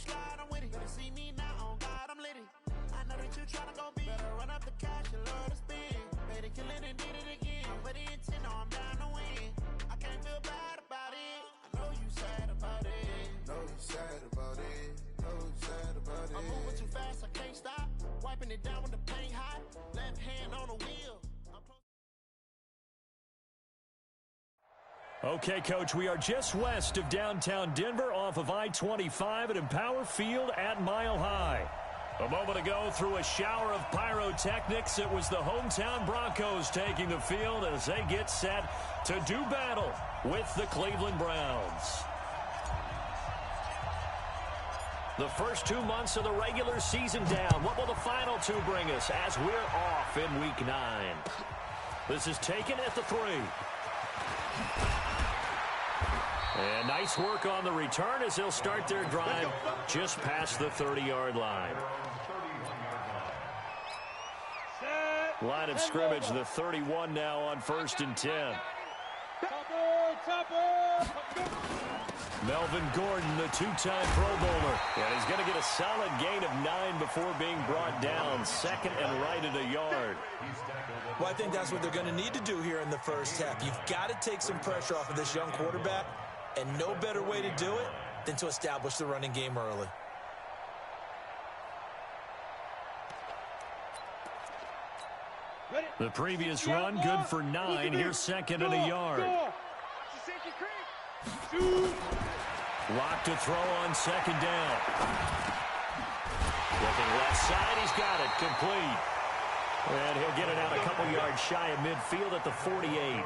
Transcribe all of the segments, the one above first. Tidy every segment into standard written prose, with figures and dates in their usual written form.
slide, I'm with it. Better see me now, on God, I'm litty. I know that you tryna go big. Better run up the cash, you love to spend. Better kill it and did it again. I'm with the intent, no, I'm down to win. I can't feel bad about it. I know you sad about it. Know you sad about it. Know you sad about it. I'm moving too fast, I can't stop. Wiping it down with the paint hot. Left hand on the wheel. Okay, Coach, we are just west of downtown Denver off of I-25 at Empower Field at Mile High. A moment ago, through a shower of pyrotechnics, it was the hometown Broncos taking the field as they get set to do battle with the Cleveland Browns. The first 2 months of the regular season down. What will the final two bring us as we're off in Week 9? This is taken at the 3. And nice work on the return as they'll start their drive just past the 30-yard line. Line of scrimmage, the 31 now on 1st and 10. Melvin Gordon, the two-time Pro Bowler. And he's going to get a solid gain of 9 before being brought down. Second and right at a yard. Well, I think that's what they're going to need to do here in the first half. You've got to take some pressure off of this young quarterback, and no better way to do it than to establish the running game early. The previous run, good for 9. Here's second and a yard. Locked to throw on second down. Looking left side, he's got it, complete. And he'll get it out a couple yards shy of midfield at the 48.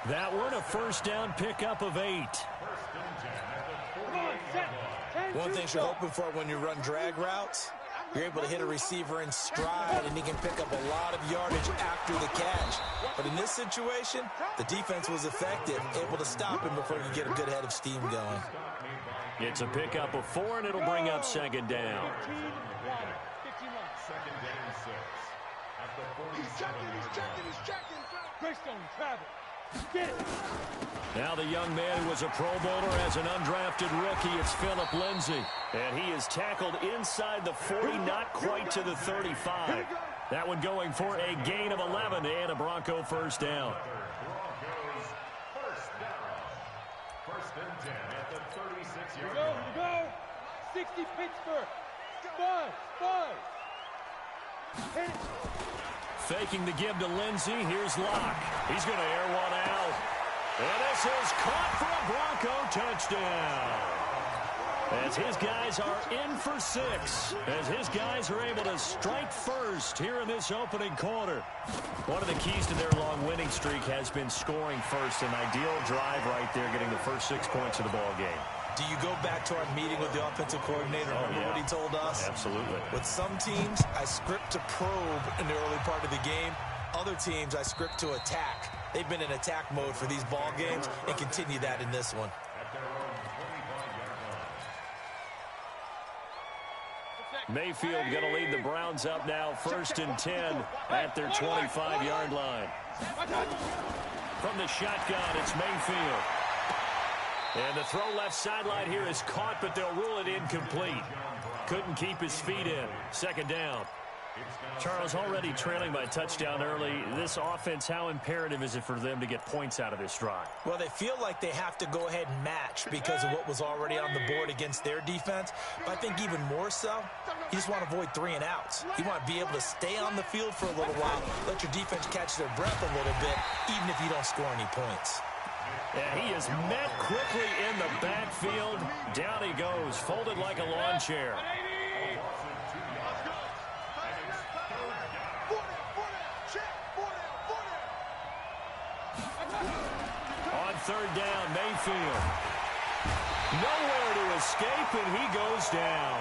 That one a first down pickup of 8. One thing you're hoping for when you run drag routes, you're able to hit a receiver in stride, and he can pick up a lot of yardage after the catch. But in this situation, the defense was effective, able to stop him before he could get a good head of steam going. It's a pickup of 4, and it'll bring up second down. He's checking. Greystone, travel. Get it. Now the young man who was a Pro Bowler as an undrafted rookie, it's Phillip Lindsay. And he is tackled inside the 40, not quite to the 35. That one going for a gain of 11 and a Bronco first down. First and 10 at the 36-yard line. Here we go. 60 Pittsburgh. 5. Hit it. Faking the give to Lindsay. Here's Locke. He's going to air one out. And this is caught for a Bronco touchdown. As his guys are in for 6. As his guys are able to strike first here in this opening quarter. One of the keys to their long winning streak has been scoring first. An ideal drive right there, getting the first 6 points of the ball game. Do you go back to our meeting with the offensive coordinator? Remember what he told us? Absolutely. With some teams, I script to probe in the early part of the game. Other teams, I script to attack. They've been in attack mode for these ball games and continue that in this one. Mayfield going to lead the Browns up now, 1st and 10 at their 25-yard line. From the shotgun, it's Mayfield. And the throw left sideline here is caught, but they'll rule it incomplete. Couldn't keep his feet in. Second down. Charles, already trailing by a touchdown early. This offense, how imperative is it for them to get points out of this drive? Well, they feel like they have to go ahead and match because of what was already on the board against their defense. But I think even more so, you just want to avoid 3 and outs. You want to be able to stay on the field for a little while, let your defense catch their breath a little bit, even if you don't score any points. Yeah, he is met quickly in the backfield. Down he goes, folded like a lawn chair. On third down, Mayfield. Nowhere to escape, and he goes down.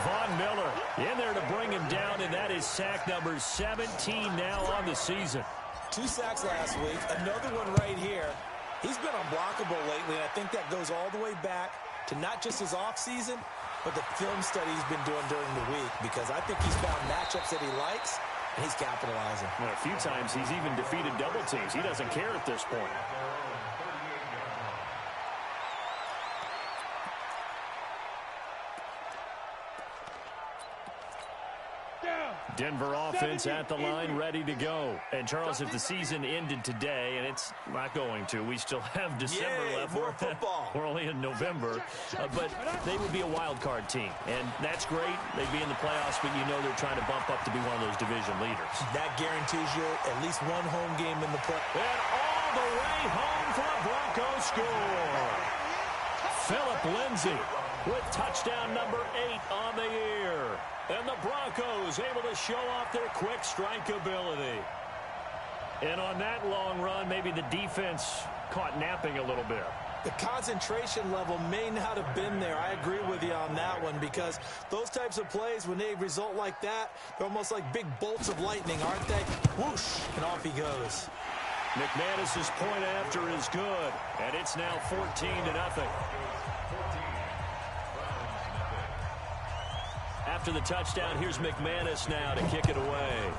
Von Miller in there to bring him down, and that is sack number 17 now on the season. 2 sacks last week, another one right here. He's been unblockable lately, and I think that goes all the way back to not just his offseason, but the film study he's been doing during the week, because I think he's found matchups that he likes, and he's capitalizing. Well, a few times he's even defeated double teams. He doesn't care at this point. Denver offense at the line, ready to go. And, Charles, if the season ended today, and it's not going to, we still have December left. More football. We're only in November. But they would be a wild card team. And that's great. They'd be in the playoffs, but you know they're trying to bump up to be one of those division leaders. That guarantees you at least one home game in the play. And all the way home for a Broncos score. Phillip Lindsay with touchdown number 8 on the year. And the Broncos able to show off their quick strike ability. And on that long run, maybe the defense caught napping a little bit. The concentration level may not have been there. I agree with you on that one, because those types of plays, when they result like that, they're almost like big bolts of lightning, aren't they? Whoosh, and off he goes. McManus's point after is good, and it's now 14-0. After the touchdown, here's McManus now to kick it away.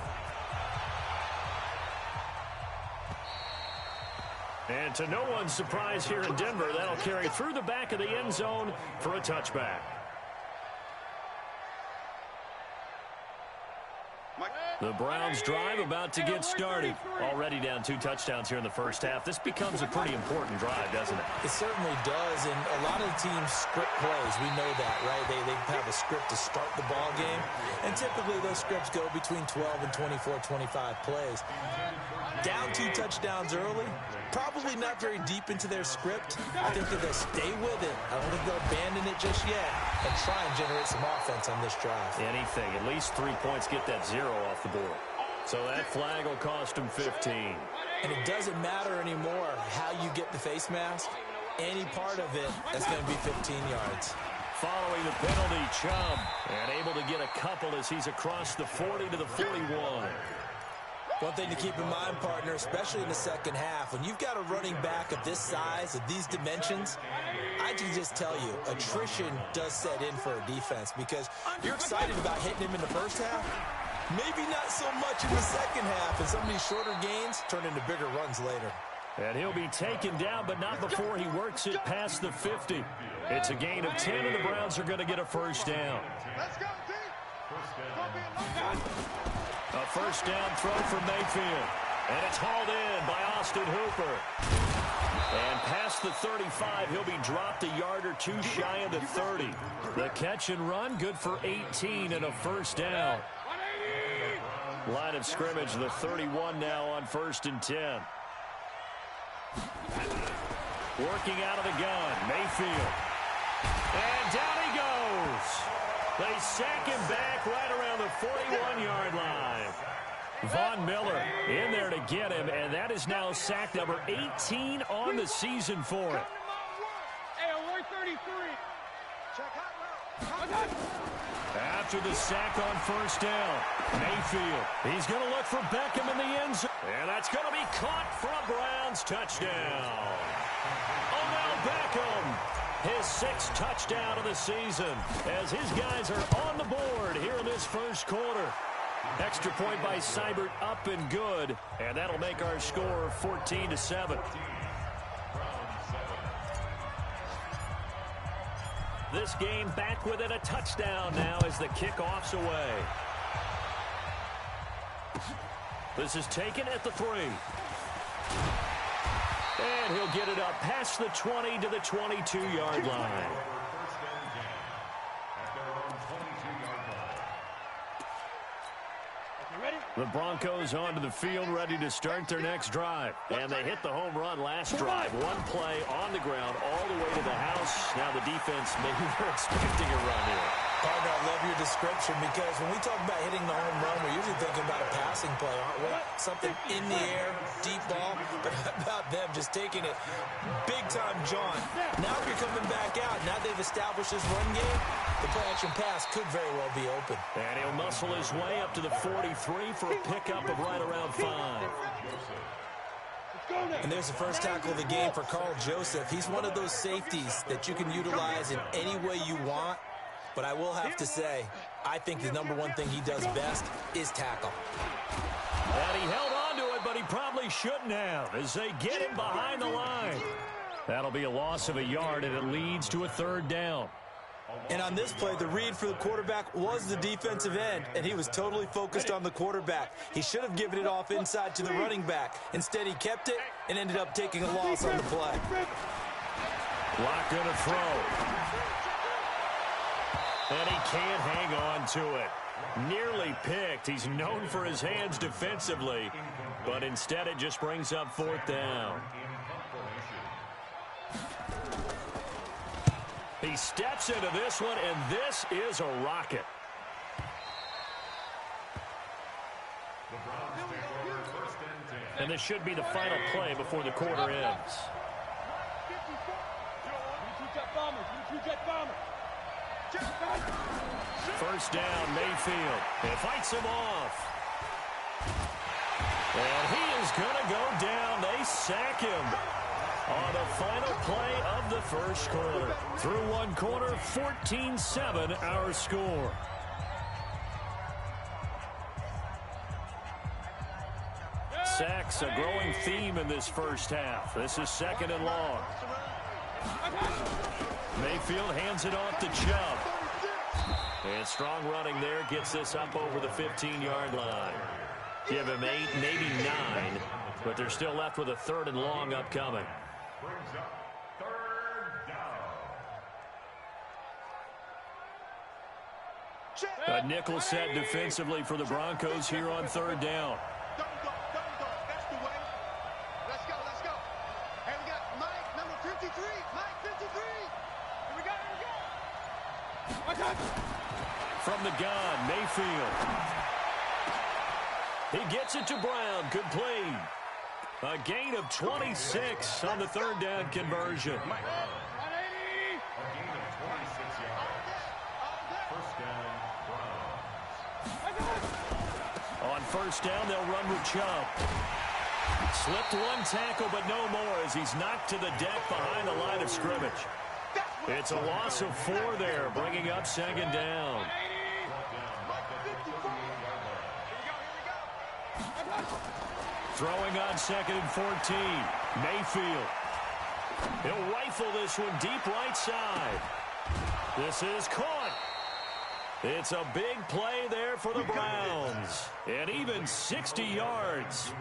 And to no one's surprise here in Denver, that'll carry through the back of the end zone for a touchback. The Browns drive about to get started. Already down 2 touchdowns here in the first half. This becomes a pretty important drive, doesn't it? It certainly does, and a lot of the teams script plays. We know that, right? They have a script to start the ball game, and typically those scripts go between 12 and 24, 25 plays. Down 2 touchdowns early, probably not very deep into their script. I think that they'll stay with it. I don't think they'll abandon it just yet and try and generate some offense on this drive. Anything. At least 3 points, get that 0 off the board. So that flag will cost them 15. And it doesn't matter anymore how you get the face mask. Any part of it, that's going to be 15 yards. Following the penalty, Chubb, and able to get a couple as he's across the 40 to the 41. One thing to keep in mind, partner, especially in the second half, when you've got a running back of this size, of these dimensions, I can just tell you, attrition does set in for a defense, because you're excited about hitting him in the first half, maybe not so much in the second half, and some of these shorter gains turn into bigger runs later. And he'll be taken down, but not before he works it past the 50. It's a gain of 10, and the Browns are going to get a first down. Let's go, D. A first down throw for Mayfield. And it's hauled in by Austin Hooper. And past the 35, he'll be dropped a yard or 2 shy of the 30. The catch and run, good for 18 and a first down. Line of scrimmage, the 31 now on 1st and 10. Working out of the gun, Mayfield. And down he goes. They sack him back right around the 41-yard line. Von Miller in there to get him, and that is now sack number 18 on the season for him. Hey, 133. After the sack on first down, Mayfield, he's going to look for Beckham in the end zone. And that's going to be caught for a Browns touchdown. Odell Beckham, his 6th touchdown of the season, as his guys are on the board here in this first quarter. Extra point by Seibert, up and good, and that'll make our score 14-7. This game back within a touchdown now as the kickoff's away. This is taken at the 3. And he'll get it up past the 20 to the 22-yard line. The Broncos onto the field, ready to start their next drive. And they hit the home run last drive. 1 play on the ground all the way to the house. Now the defense, maybe they're expecting a run here. Partner, I love your description, because when we talk about hitting the home run, we're usually thinking about a passing play, aren't we? Something in the air, deep ball, but how about them just taking it big-time jaunt. Now if you're coming back out, now they've established this run game, the play-action pass could very well be open. And he'll muscle his way up to the 43 for a pickup of right around 5. And there's the first tackle of the game for Carl Joseph. He's one of those safeties that you can utilize in any way you want. But I will have to say, I think the #1 thing he does best is tackle. And he held on to it, but he probably shouldn't have, as they get him behind the line. That'll be a loss of a yard, and it leads to a 3rd down. And on this play, the read for the quarterback was the defensive end, and he was totally focused on the quarterback. He should have given it off inside to the running back. Instead, he kept it and ended up taking a loss on the play. Lock gonna throw. And he can't hang on to it. Nearly picked. He's known for his hands defensively, but instead it just brings up 4th down. He steps into this one, and this is a rocket. And this should be the final play before the quarter ends. First down, Mayfield. He fights him off. And he is going to go down. They sack him on the final play of the first quarter. Through one quarter, 14-7 our score. Sacks a growing theme in this first half. This is 2nd and long. Mayfield hands it off to Chubb. And strong running there gets this up over the 15-yard line. Give him 8, maybe 9, but they're still left with a 3rd and long upcoming. Brings up 3rd down. A nickel set defensively for the Broncos here on 3rd down. Don't go. That's the way. Let's go. Hey, we got Mike, number 53. Mike, 53. Here we go. From the gun, Mayfield. He gets it to Brown. Good play. A gain of 26 on the 3rd down conversion. A gain of 26 yards. First down, Browns. On first down, they'll run with Chubb. Slipped one tackle, but no more as he's knocked to the deck behind the line of scrimmage. It's a loss of 4 there, bringing up 2nd down. Throwing on 2nd and 14. Mayfield. He'll rifle this one deep right side. This is caught. It's a big play there for the Browns. And even 60 yards.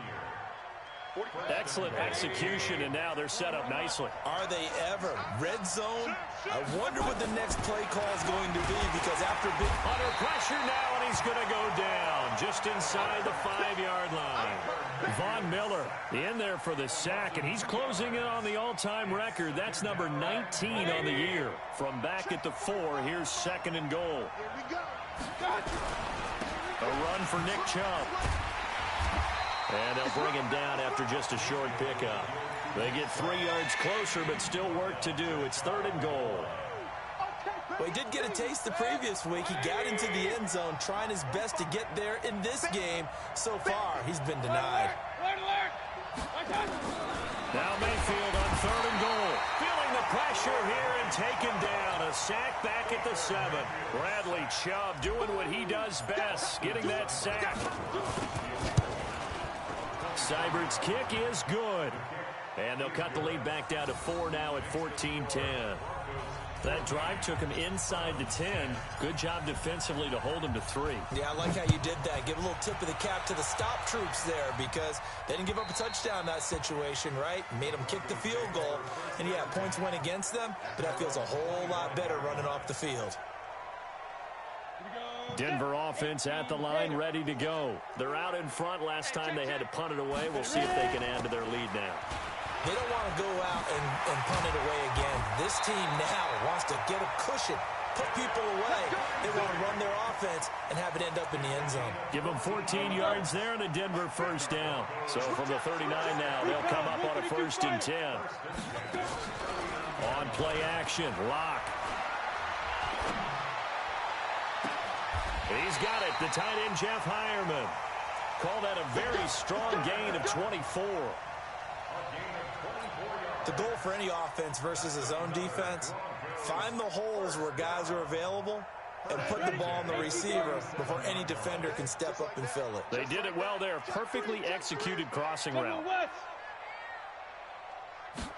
Excellent execution, and now they're set up nicely. Are they ever? Red zone? I wonder what the next play call is going to be, because after big... Under pressure now, and he's going to go down just inside the 5-yard line. Von Miller in there for the sack, and he's closing in on the all-time record. That's number 19 on the year. From back at the 4, here's 2nd and goal. A run for Nick Chubb. And they'll bring him down after just a short pickup. They get 3 yards closer, but still work to do. It's 3rd and goal. Well, he did get a taste the previous week. He got into the end zone, trying his best to get there in this game. So far, he's been denied. Now Mayfield on 3rd and goal. Feeling the pressure here and taken down. A sack back at the 7. Bradley Chubb doing what he does best, getting that sack. Seibert's kick is good. And they'll cut the lead back down to 4 now at 14-10. That drive took him inside the 10. Good job defensively to hold him to 3. Yeah, I like how you did that. Give a little tip of the cap to the stop troops there, because they didn't give up a touchdown in that situation, right? Made them kick the field goal. And, yeah, points went against them, but that feels a whole lot better running off the field. Denver offense at the line, ready to go. They're out in front. Last time they had to punt it away. We'll see if they can add to their lead now. They don't want to go out and punt it away again. This team now wants to get a cushion, put people away. They want to run their offense and have it end up in the end zone. Give them 14 yards there and a Denver first down. So from the 39 now, they'll come up on a 1st and 10. On play action, Lock. He's got it, the tight end, Jeff Hireman. Call that a very strong gain of 24. The goal for any offense versus his own defense, find the holes where guys are available and put the ball on the receiver before any defender can step up and fill it. They did it well there. Perfectly executed crossing route.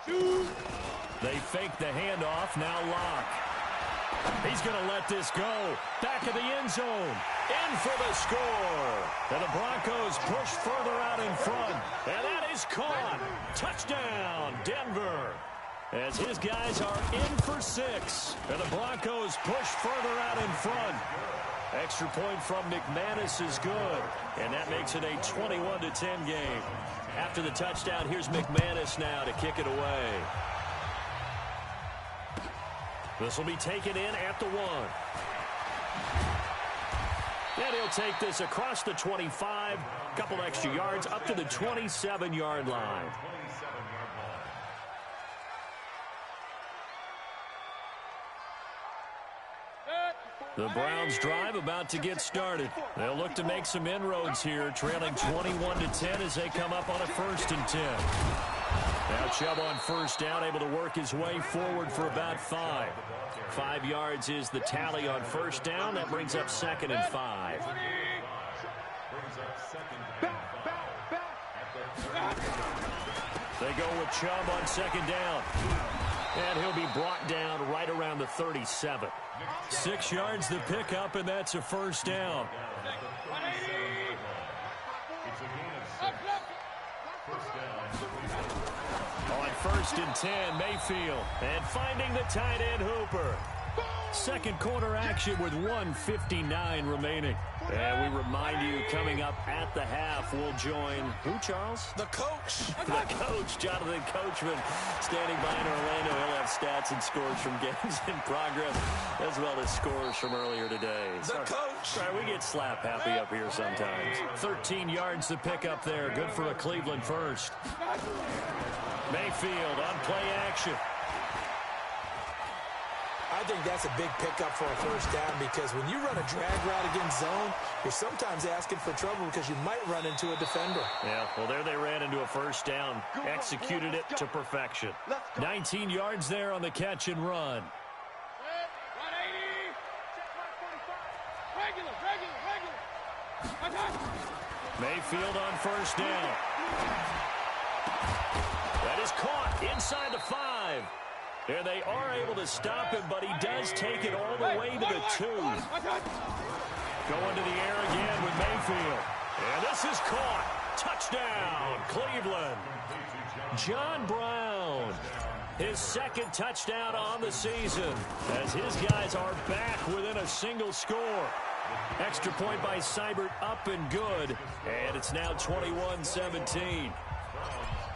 They fake the handoff. Now Lock. He's going to let this go. Back of the end zone. In for the score. And the Broncos push further out in front. And that is caught. Touchdown, Denver. As his guys are in for 6. And the Broncos push further out in front. Extra point from McManus is good. And that makes it a 21-10 game. After the touchdown, here's McManus now to kick it away. This will be taken in at the 1. And he'll take this across the 25. Couple extra yards up to the 27-yard line. The Browns drive about to get started. They'll look to make some inroads here, trailing 21-10 as they come up on a 1st and 10. Now Chubb on first down, able to work his way forward for about 5. 5 yards is the tally on first down. That brings up 2nd and 5. They go with Chubb on 2nd down. And he'll be brought down right around the 37. 6 yards the pickup, and that's a first down. On 1st and 10, Mayfield. And finding the tight end, Hooper. Second quarter action with 1:59 remaining. And we remind you, coming up at the half, we'll join who, Charles? The coach. The coach, Jonathan Coachman, standing by in Orlando. He'll have stats and scores from games in progress, as well as scores from earlier today. The coach. Sorry, we get slap happy up here sometimes. 13 yards to pick up there. Good for a Cleveland first. Mayfield on play action. I think that's a big pickup for a first down because when you run a drag route against zone, you're sometimes asking for trouble because you might run into a defender. Yeah, well, there they ran into a first down. Executed it to perfection. 19 yards there on the catch and run. Mayfield on first down. That is caught inside the 5. And they are able to stop him, but he does take it all the way to the 2. Going to the air again with Mayfield. And this is caught. Touchdown, Cleveland. John Brown. His 2nd touchdown on the season as his guys are back within a single score. Extra point by Seibert up and good. And it's now 21-17.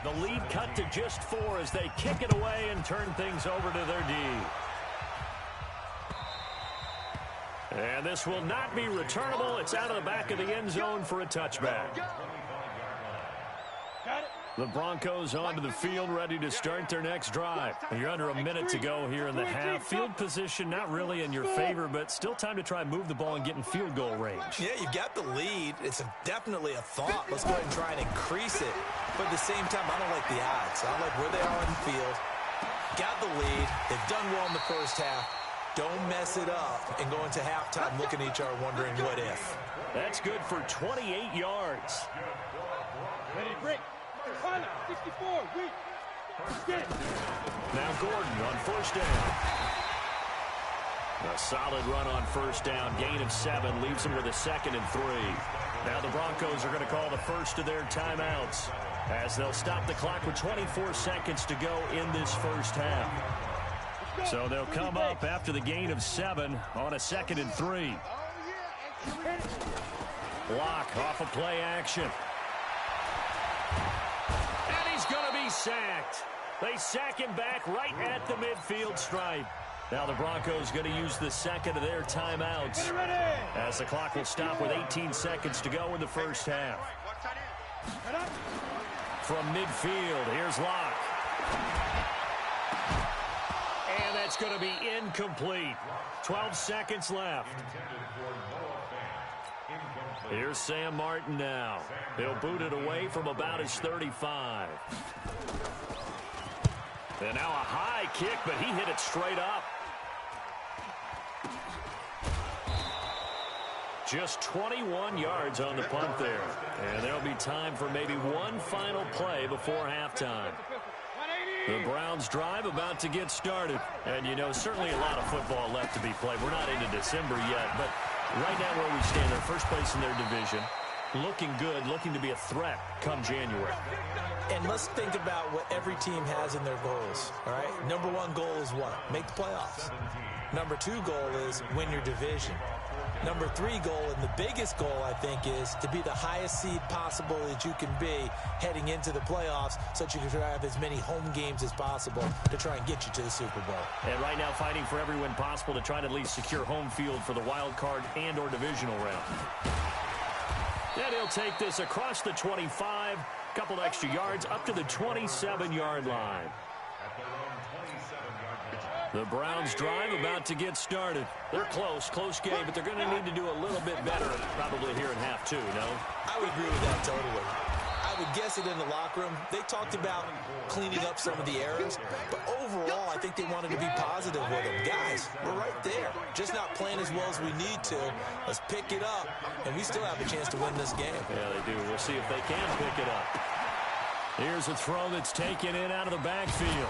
The lead cut to just 4 as they kick it away and turn things over to their D. And this will not be returnable. It's out of the back of the end zone for a touchback. The Broncos onto the field, ready to start their next drive. You're under a minute to go here in the half. Field position not really in your favor, but still time to try and move the ball and get in field goal range. Yeah, you've got the lead. It's definitely a thought. Let's go ahead and try and increase it. But at the same time, I don't like the odds. I don't like where they are on the field. Got the lead. They've done well in the first half. Don't mess it up and go into halftime looking at each other wondering what if. That's good for 28 yards. Ready to break. 64, weak. Now Gordon on first down. A solid run on first down. Gain of 7 leaves them with a 2nd and 3. Now the Broncos are going to call the first of their timeouts as they'll stop the clock with 24 seconds to go in this first half. So they'll come up after the gain of 7 on a 2nd and 3. Block off of play action. And he's going to be sacked. They sack him back right at the midfield stripe. Now the Broncos going to use the 2nd of their timeouts as the clock will stop with 18 seconds to go in the first half. From midfield, here's Locke. And that's going to be incomplete. 12 seconds left. Here's Sam Martin now. He'll boot it away from about his 35. And now a high kick, but he hit it straight up. Just 21 yards on the punt there. And there'll be time for maybe one final play before halftime. The Browns drive about to get started. And, you know, certainly a lot of football left to be played. We're not into December yet, but right now where we stand, they're first place in their division. Looking good, looking to be a threat come January. And let's think about what every team has in their goals, all right? Number one goal is what? Make the playoffs. Number two goal is win your division. Number three goal, and the biggest goal, I think, is to be the highest seed possible that you can be heading into the playoffs so that you can have as many home games as possible to try and get you to the Super Bowl. And right now fighting for every win possible to try to at least secure home field for the wild card and or divisional round. And he'll take this across the 25, couple extra yards up to the 27-yard line. The Browns drive about to get started. They're close game, but they're going to need to do a little bit better probably here in half two, no? I would agree with that totally. I would guess it in the locker room. They talked about cleaning up some of the errors, but overall, I think they wanted to be positive with them. Guys, we're right there. Just not playing as well as we need to. Let's pick it up, and we still have a chance to win this game. Yeah, they do. We'll see if they can pick it up. Here's a throw that's taken in out of the backfield.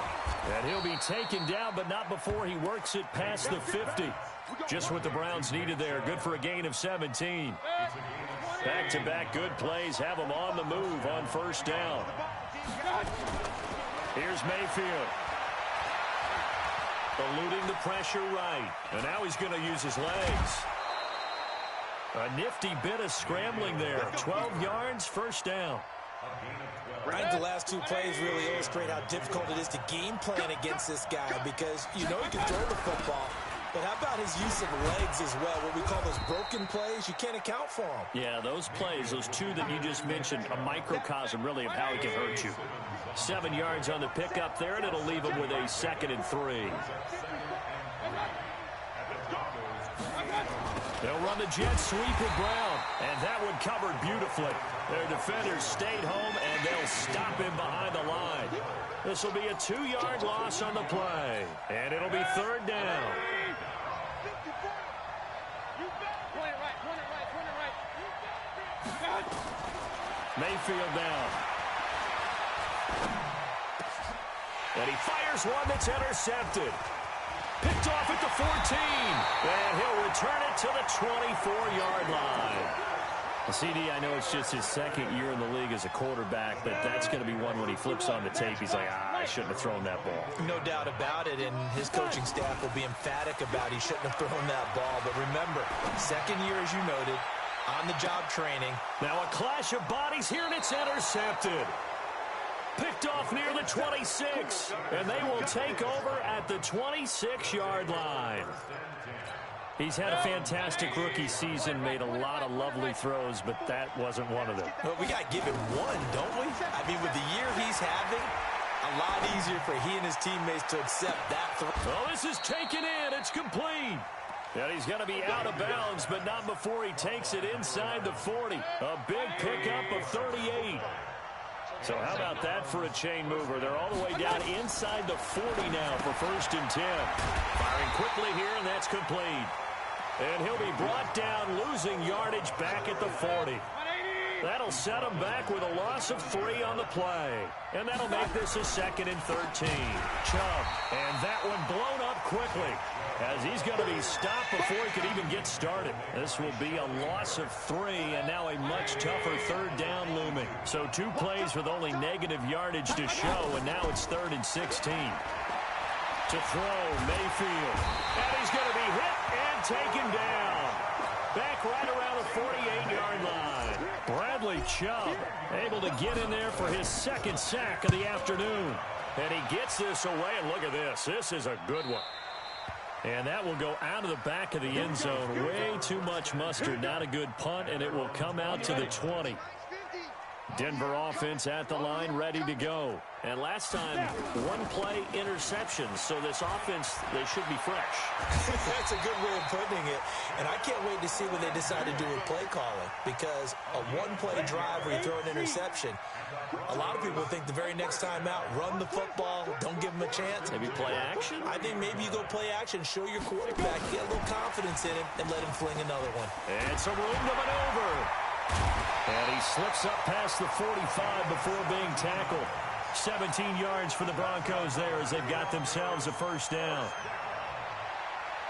And he'll be taken down, but not before he works it past the 50. Just what the Browns needed there. Good for a gain of 17. Back-to-back good plays have them on the move on first down. Here's Mayfield. Eluding the pressure right. And now he's going to use his legs. A nifty bit of scrambling there. 12 yards, first down. I think the last two plays really illustrate how difficult it is to game plan against this guy because you know he can throw the football, but how about his use of legs as well? What we call those broken plays, you can't account for them. Yeah, those plays, those two that you just mentioned, a microcosm really of how he can hurt you. 7 yards on the pickup there, and it'll leave him with a 2nd and 3. They'll run the jet sweep with Brown, and that one covered beautifully. Their defenders stayed home, and they'll stop him behind the line. This will be a 2-yard loss on the play, and it'll be 3rd down. Mayfield down. And he fires one that's intercepted. Picked off at the 14, and he'll return it to the 24-yard line. CD, I know it's just his 2nd year in the league as a quarterback, but that's going to be one when he flips on the tape. He's like, I shouldn't have thrown that ball. No doubt about it, and his coaching staff will be emphatic about he shouldn't have thrown that ball. But remember, 2nd year, as you noted, on-the-job training. Now a clash of bodies here, and it's intercepted. Picked off near the 26, and they will take over at the 26-yard line. He's had a fantastic rookie season, made a lot of lovely throws, but that wasn't one of them. Well, we got to give him one, don't we? I mean, with the year he's having, a lot easier for he and his teammates to accept that throw. Oh, this is taken in. It's complete. And he's going to be out of bounds, but not before he takes it inside the 40. A big pickup of 38. So how about that for a chain mover? They're all the way down inside the 40 now for 1st and 10. Firing quickly here, and that's complete. And he'll be brought down, losing yardage back at the 40. That'll set him back with a loss of 3 on the play. And that'll make this a 2nd and 13. Chubb, and that one blown up quickly as he's going to be stopped before he could even get started. This will be a loss of 3, and now a much tougher 3rd down looming. So 2 plays with only negative yardage to show, and now it's 3rd and 16. To throw, Mayfield. And he's going to be hit and taken down. Back right around the 48-yard line. Bradley Chubb able to get in there for his 2nd sack of the afternoon. And he gets this away, and look at this. This is a good one. And that will go out of the back of the end zone. Way too much mustard. Not a good punt, and it will come out to the 20. Denver offense at the line, ready to go. And last time, 1 play interception. So this offense, they should be fresh. That's a good way of putting it. And I can't wait to see what they decide to do with play calling. Because a 1-play drive where you throw an interception, a lot of people think the very next time out, run the football, don't give them a chance. Maybe play action? I think maybe you go play action, show your quarterback, get a little confidence in him, and let him fling another one. And some room to maneuver. And he slips up past the 45 before being tackled. 17 yards for the Broncos there as they've got themselves a first down.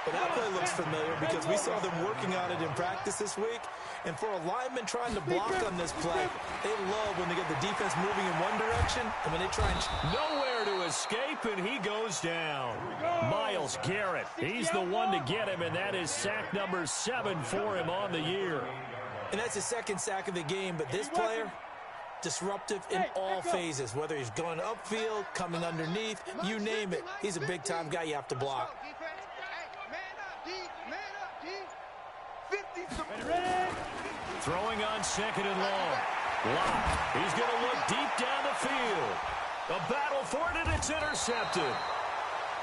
Well, that play looks familiar because we saw them working on it in practice this week. And for a lineman trying to block on this play, they love when they get the defense moving in one direction and when they try and... Nowhere to escape, and he goes down. Myles Garrett, he's the one to get him, and that is sack number 7 for him on the year. And that's his second sack of the game, but this player, disruptive in all phases, whether he's going upfield, coming underneath, you name it. He's a big-time guy you have to block. Throwing on 2nd and long. Lock. He's going to look deep down the field. A battle for it, and it's intercepted.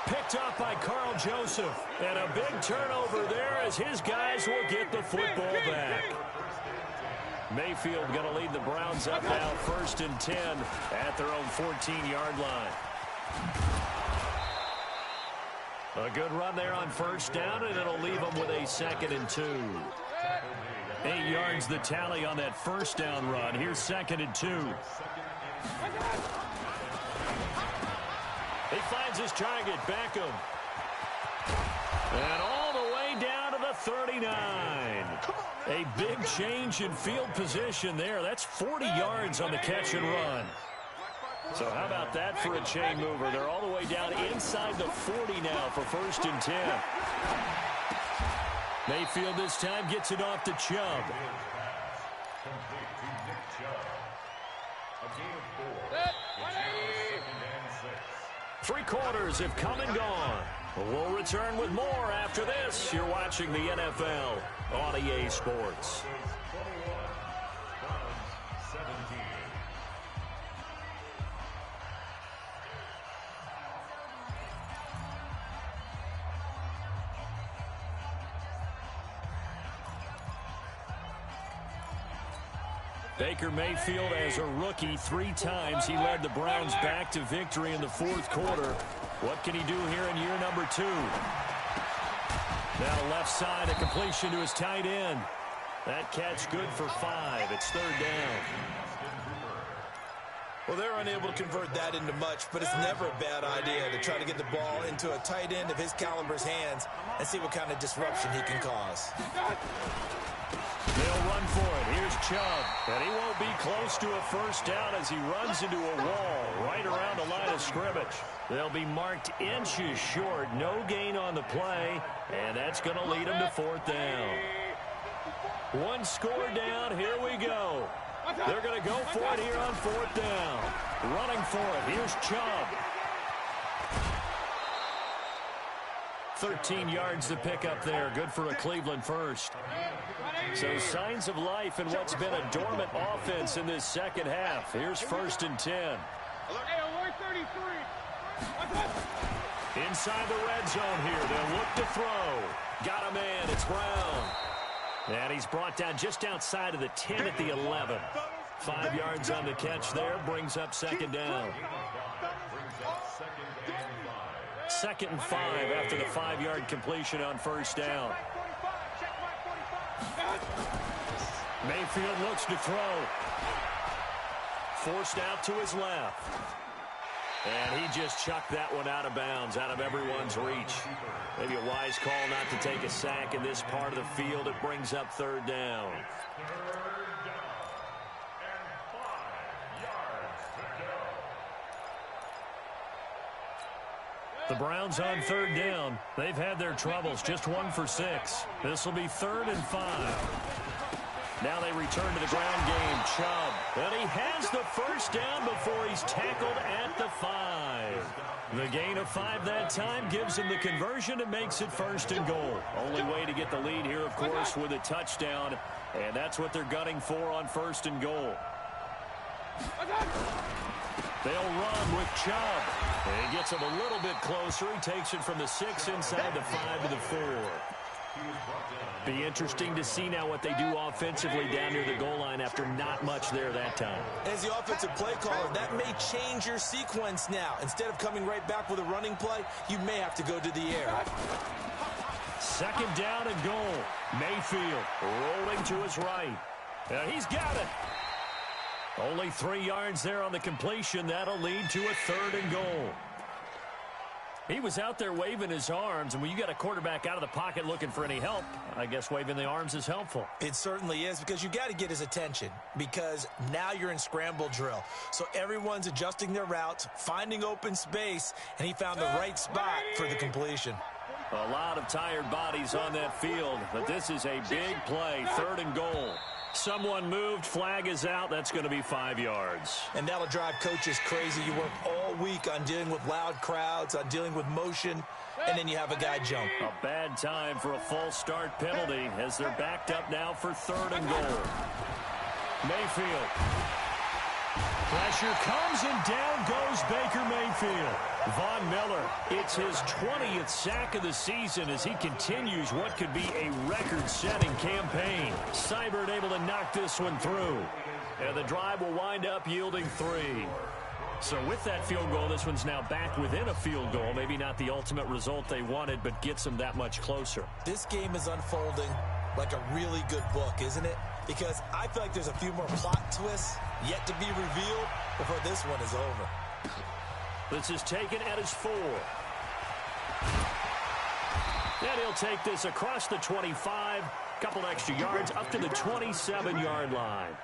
Picked off by Carl Joseph. And a big turnover there as his guys will get the football back. Mayfield going to lead the Browns up now, 1st and 10 at their own 14-yard line. A good run there on 1st down, and it'll leave them with a 2nd and 2. 8 yards the tally on that 1st down run. Here's 2nd and 2. He finds his target, Beckham. And all the way down to the 39. A big change in field position there. That's 40 yards on the catch and run. So how about that for a chain mover? They're all the way down inside the 40 now for 1st and 10. Mayfield this time gets it off to Chubb. Three quarters have come and gone. We'll return with more after this. You're watching the NFL on EA Sports. Baker Mayfield, as a rookie, 3 times he led the Browns back to victory in the 4th quarter. What can he do here in year number 2? Now left side, a completion to his tight end. That catch good for 5. It's 3rd down. Well, they're unable to convert that into much, but it's never a bad idea to try to get the ball into a tight end of his caliber's hands and see what kind of disruption he can cause. They'll run for it. Here's Chubb. And he won't be close to a 1st down as he runs into a wall right around the line of scrimmage. They'll be marked inches short. No gain on the play. And that's going to lead them to 4th down. 1 score down. Here we go. They're going to go for it here on 4th down. Running for it. Here's Chubb. 13 yards to pick up there. Good for a Cleveland first. So signs of life in what's been a dormant offense in this second half. Here's 1st and 10. Inside the red zone here. They'll look to throw. Got a man. It's Brown. And he's brought down just outside of the 10 at the 11. 5 yards on the catch there. Brings up 2nd down. 2nd and 5 after the 5-yard completion on 1st down. Mayfield looks to throw. Forced out to his left. And he just chucked that one out of bounds, out of everyone's reach. Maybe a wise call not to take a sack in this part of the field. It brings up 3rd down. The Browns on 3rd down. They've had their troubles, just 1 for 6. This will be 3rd and 5. Now they return to the ground game. Chubb. And he has the 1st down before he's tackled at the 5. The gain of 5 that time gives him the conversion and makes it 1st and goal. Only way to get the lead here, of course, with a touchdown. And that's what they're gunning for on 1st and goal. They'll run with Chubb. And he gets him a little bit closer. He takes it from the 6 inside the 5 to the 4. Be interesting to see now what they do offensively down near the goal line after not much there that time. As the offensive play caller, that may change your sequence now. Instead of coming right back with a running play, you may have to go to the air. 2nd down and goal. Mayfield rolling to his right. He's got it. Only 3 yards there on the completion. That'll lead to a 3rd and goal. He was out there waving his arms, and when you got a quarterback out of the pocket looking for any help, I guess waving the arms is helpful. It certainly is, because you got to get his attention, because now you're in scramble drill. So everyone's adjusting their routes, finding open space, and he found the right spot for the completion. A lot of tired bodies on that field, but this is a big play, 3rd and goal. Someone moved, flag is out, that's going to be 5 yards. And that'll drive coaches crazy. You work all week on dealing with loud crowds, on dealing with motion, and then you have a guy jump. A bad time for a false start penalty as they're backed up now for 3rd and goal. Mayfield. Pressure comes and down goes Baker Mayfield. Von Miller, it's his 20th sack of the season as he continues what could be a record-setting campaign. Seibert able to knock this one through. And the drive will wind up yielding 3. So with that field goal, this one's now back within a field goal. Maybe not the ultimate result they wanted, but gets them that much closer. This game is unfolding like a really good book, isn't it? Because I feel like there's a few more plot twists yet to be revealed before this one is over. This is taken at his 4. And he'll take this across the 25, couple extra yards up to the 27-yard line.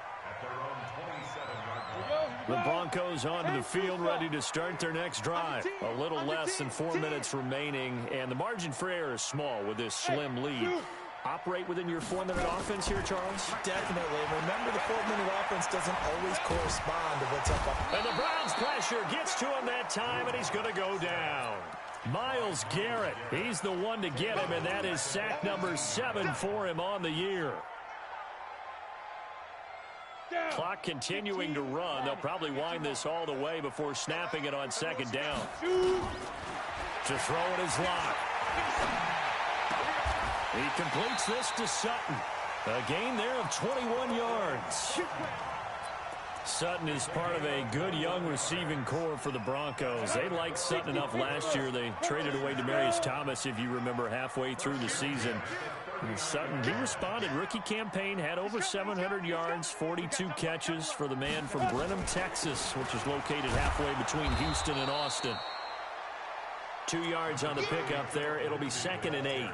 The Broncos onto the field, ready to start their next drive. A little less than 4 minutes remaining, and the margin for error is small with this slim lead. Operate within your 4-minute offense here, Charles? Definitely. Remember, the 4-minute offense doesn't always correspond to what's up. And the Browns pressure gets to him that time, and he's going to go down. Myles Garrett, he's the one to get him, and that is sack number 7 for him on the year. Clock continuing to run. They'll probably wind this all the way before snapping it on 2nd down. To throw it is Locke. He completes this to Sutton. A gain there of 21 yards. Sutton is part of a good young receiving core for the Broncos. They liked Sutton enough last year. They traded away Demaryius Thomas, if you remember, halfway through the season. And Sutton, he responded. Rookie campaign, had over 700 yards, 42 catches for the man from Brenham, Texas, which is located halfway between Houston and Austin. 2 yards on the pickup there. It'll be 2nd and 8.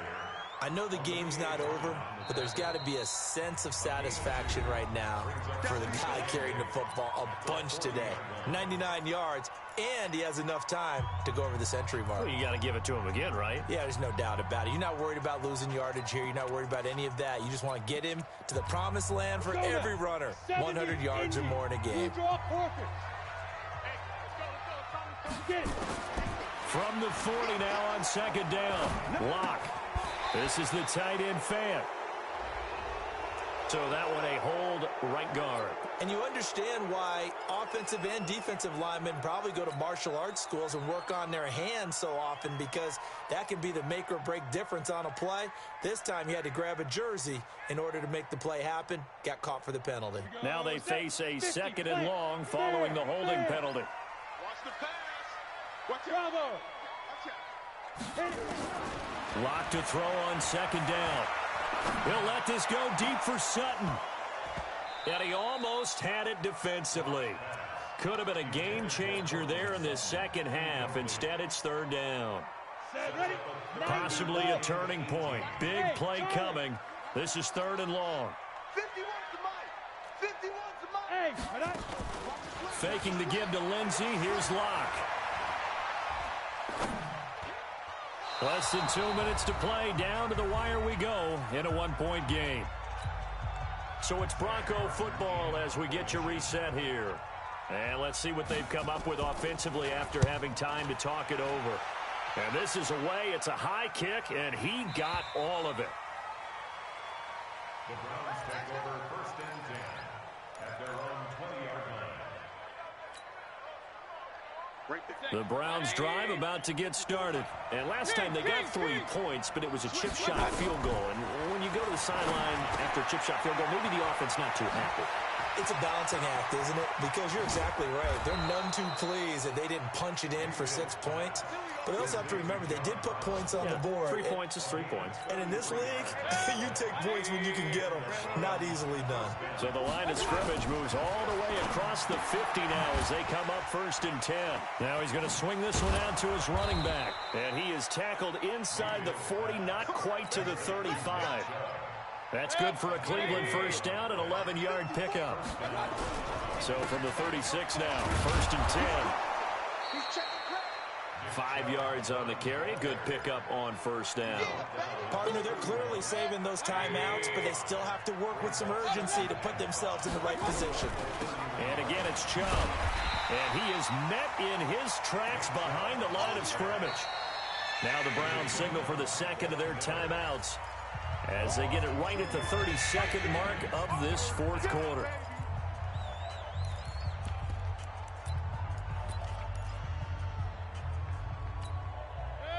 I know the game's not over, but there's got to be a sense of satisfaction right now for the guy carrying the football a bunch today. 99 yards, and he has enough time to go over the century mark. Well, you got to give it to him again, right? Yeah, there's no doubt about it. You're not worried about losing yardage here. You're not worried about any of that. You just want to get him to the promised land for every runner. 100 yards or more in a game. From the 40 now on 2nd down. Locke. This is the tight end fan. So that one a hold right guard. And you understand why offensive and defensive linemen probably go to martial arts schools and work on their hands so often, because that can be the make or break difference on a play. This time he had to grab a jersey in order to make the play happen. Got caught for the penalty. Now they face a 2nd and long following the holding penalty. Watch the pass. Watch it. Locke to throw on 2nd down. He'll let this go deep for Sutton. And he almost had it defensively. Could have been a game changer there in this second half. Instead, it's 3rd down. Possibly a turning point. Big play coming. This is 3rd and long. 51 to Mike. Faking the give to Lindsey. Here's Locke. Less than 2 minutes to play. Down to the wire we go in a 1-point game. So it's Bronco football as we get you reset here. And let's see what they've come up with offensively after having time to talk it over. And this is away. It's a high kick, and he got all of it. The Browns take over 1st and 10 at their own 20-yard line. The Browns drive about to get started. And last time they got 3 points, but it was a chip shot field goal. And when you go to the sideline after a chip shot field goal, maybe the offense not too happy. It's a balancing act, isn't it? Because you're exactly right. They're none too pleased that they didn't punch it in for 6 points. But they also have to remember they did put points on the board. 3 points is 3 points. And in this league, you take points when you can get them. Not easily done. So the line of scrimmage moves all the way across the 50 now as they come up 1st and 10. Now he's going to swing this one out to his running back. And he is tackled inside the 40, not quite to the 35. That's good for a Cleveland first down, an 11-yard pickup. So from the 36 now, 1st and 10. 5 yards on the carry. Good pickup on first down. Partner, they're clearly saving those timeouts, but they still have to work with some urgency to put themselves in the right position. And again, it's Chubb. And he is met in his tracks behind the line of scrimmage. Now the Browns signal for the second of their timeouts as they get it right at the 32nd mark of this 4th quarter.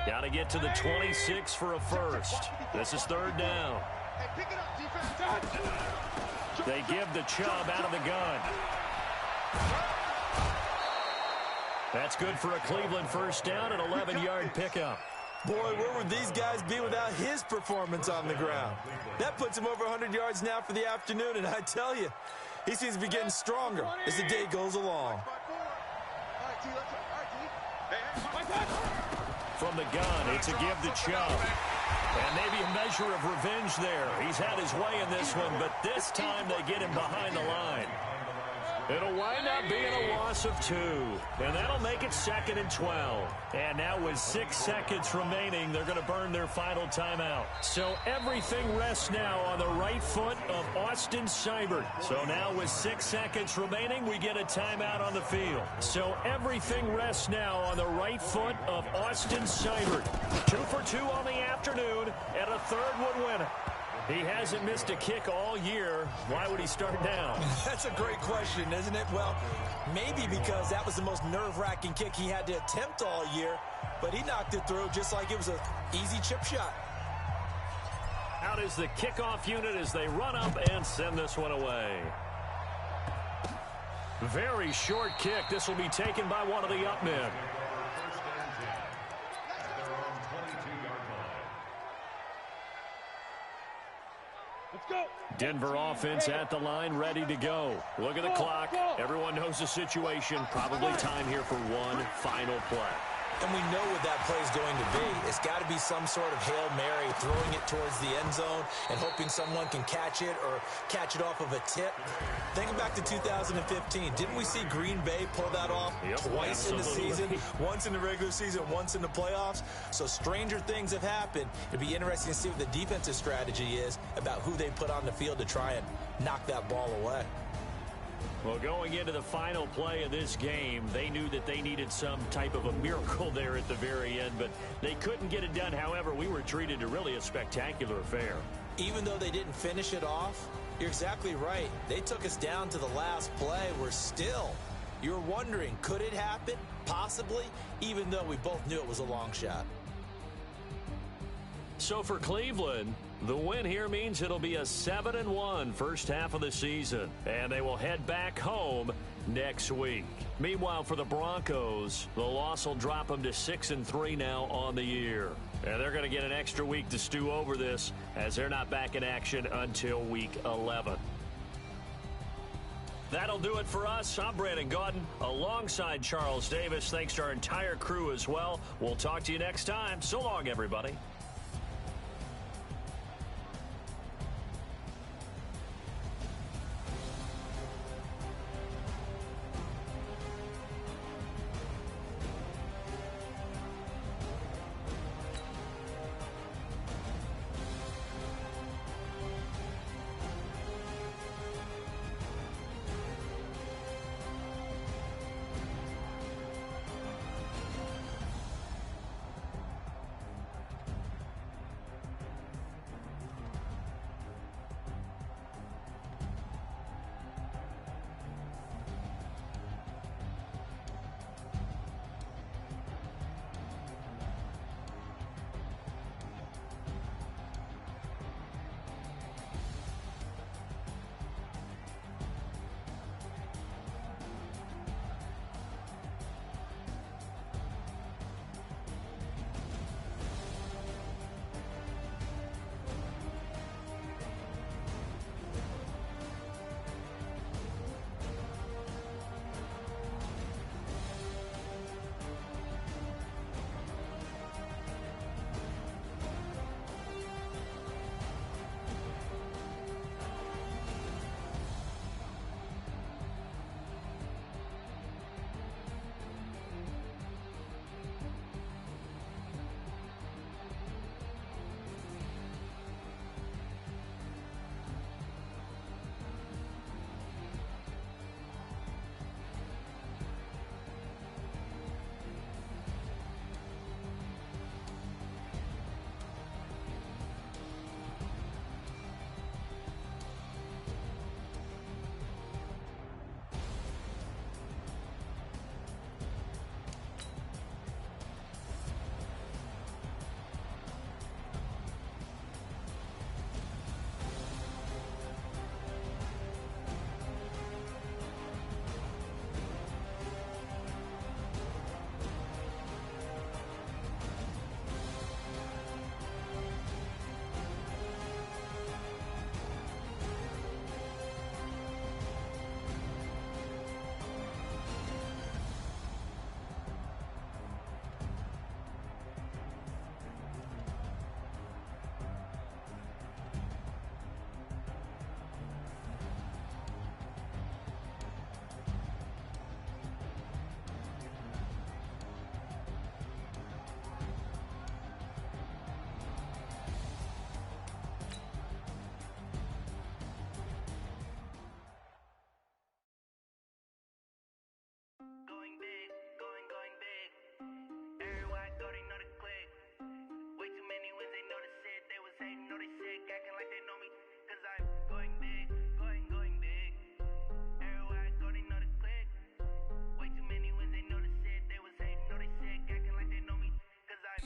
Got to get to the 26 for a first. This is 3rd down. They give the Chubb out of the gun. That's good for a Cleveland first down, an 11-yard pickup. Boy, where would these guys be without his performance on the ground? That puts him over 100 yards now for the afternoon, and I tell you, he seems to be getting stronger as the day goes along. From the gun, it's a give to Chubb. And maybe a measure of revenge there. He's had his way in this one, but this time they get him behind the line. It'll wind up being a loss of 2. And that'll make it 2nd and 12. And now with 6 seconds remaining, they're going to burn their final timeout. So everything rests now on the right foot of Austin Seibert. So now with 6 seconds remaining, we get a timeout on the field. So everything rests now on the right foot of Austin Seibert. 2 for 2 on the afternoon, and a 3rd would win it. He hasn't missed a kick all year. Why would he start now? That's a great question, isn't it? Well, maybe because that was the most nerve-wracking kick he had to attempt all year, but he knocked it through just like it was an easy chip shot. Out is the kickoff unit as they run up and send this one away. Very short kick. This will be taken by one of the up men. Denver offense at the line, ready to go. Look at the clock. Everyone knows the situation. Probably time here for one final play. And we know what that play is going to be. It's got to be some sort of Hail Mary, throwing it towards the end zone and hoping someone can catch it or catch it off of a tip. Think back to 2015. Didn't we see Green Bay pull that off twice in the season? Once in the regular season, once in the playoffs. So stranger things have happened. It'd be interesting to see what the defensive strategy is about who they put on the field to try and knock that ball away. Well, going into the final play of this game, they knew that they needed some type of a miracle there at the very end, but they couldn't get it done. However, we were treated to really a spectacular affair. Even though they didn't finish it off, you're exactly right. They took us down to the last play. We're still, you're wondering, could it happen? Possibly, even though we both knew it was a long shot. So for Cleveland, the win here means it'll be a 7-1 first half of the season, and they will head back home next week. Meanwhile, for the Broncos, the loss will drop them to 6-3 now on the year. And they're going to get an extra week to stew over this as they're not back in action until week 11. That'll do it for us. I'm Brandon Gaudin alongside Charles Davis. Thanks to our entire crew as well. We'll talk to you next time. So long, everybody.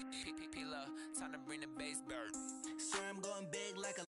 P-P-P-Love, time to bring the bass back. Swear I'm going big like a